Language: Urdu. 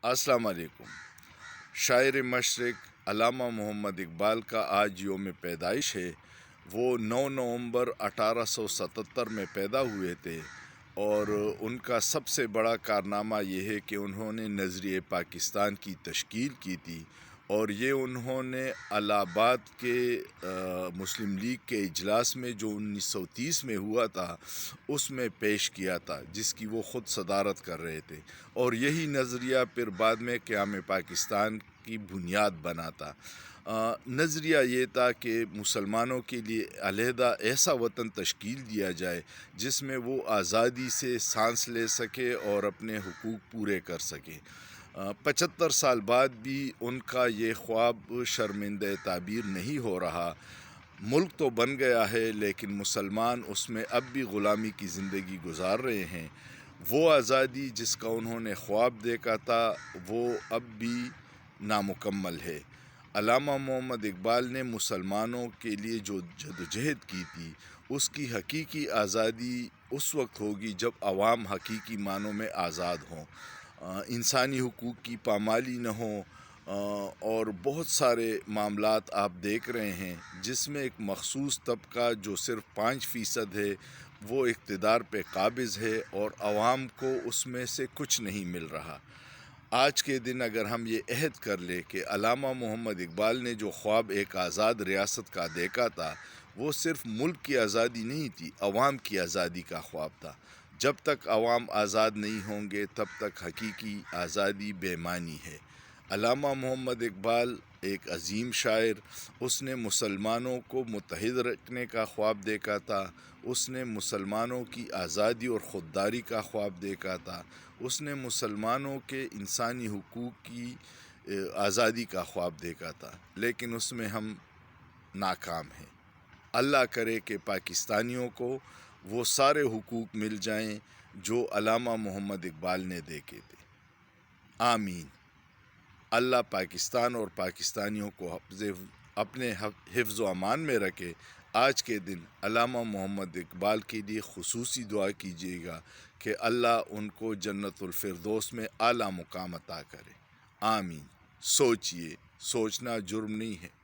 السلام علیکم۔ شاعر مشرق علامہ محمد اقبال کا آج یوم پیدائش ہے۔ وہ 9 نومبر 1877 میں پیدا ہوئے تھے اور ان کا سب سے بڑا کارنامہ یہ ہے کہ انہوں نے نظریہ پاکستان کی تشکیل کی تھی، اور یہ انہوں نے الہ آباد کے مسلم لیگ کے اجلاس میں جو 1930 میں ہوا تھا اس میں پیش کیا تھا، جس کی وہ خود صدارت کر رہے تھے، اور یہی نظریہ پھر بعد میں قیام پاکستان کی بنیاد بنا تھا۔ نظریہ یہ تھا کہ مسلمانوں کے لیے علیحدہ ایسا وطن تشکیل دیا جائے جس میں وہ آزادی سے سانس لے سکے اور اپنے حقوق پورے کر سکے۔ 75 سال بعد بھی ان کا یہ خواب شرمندہ تعبیر نہیں ہو رہا۔ ملک تو بن گیا ہے لیکن مسلمان اس میں اب بھی غلامی کی زندگی گزار رہے ہیں۔ وہ آزادی جس کا انہوں نے خواب دیکھا تھا وہ اب بھی نامکمل ہے۔ علامہ محمد اقبال نے مسلمانوں کے لیے جو جدوجہد کی تھی، اس کی حقیقی آزادی اس وقت ہوگی جب عوام حقیقی معنوں میں آزاد ہوں، انسانی حقوق کی پامالی نہ ہو، اور بہت سارے معاملات آپ دیکھ رہے ہیں جس میں ایک مخصوص طبقہ جو صرف 5% ہے وہ اقتدار پہ قابض ہے اور عوام کو اس میں سے کچھ نہیں مل رہا۔ آج کے دن اگر ہم یہ عہد کر لیں کہ علامہ محمد اقبال نے جو خواب ایک آزاد ریاست کا دیکھا تھا وہ صرف ملک کی آزادی نہیں تھی، عوام کی آزادی کا خواب تھا۔ جب تک عوام آزاد نہیں ہوں گے تب تک حقیقی آزادی بے معنی ہے۔ علامہ محمد اقبال ایک عظیم شاعر، اس نے مسلمانوں کو متحد رکھنے کا خواب دیکھا تھا، اس نے مسلمانوں کی آزادی اور خودداری کا خواب دیکھا تھا، اس نے مسلمانوں کے انسانی حقوق کی آزادی کا خواب دیکھا تھا، لیکن اس میں ہم ناکام ہیں۔ اللہ کرے کہ پاکستانیوں کو وہ سارے حقوق مل جائیں جو علامہ محمد اقبال نے دیکھے تھے۔ آمین۔ اللہ پاکستان اور پاکستانیوں کو اپنے حفظ و امان میں رکھے۔ آج کے دن علامہ محمد اقبال کے لیے خصوصی دعا کیجیے گا کہ اللہ ان کو جنت الفردوس میں اعلیٰ مقام عطا کرے۔ آمین۔ سوچئے، سوچنا جرم نہیں ہے۔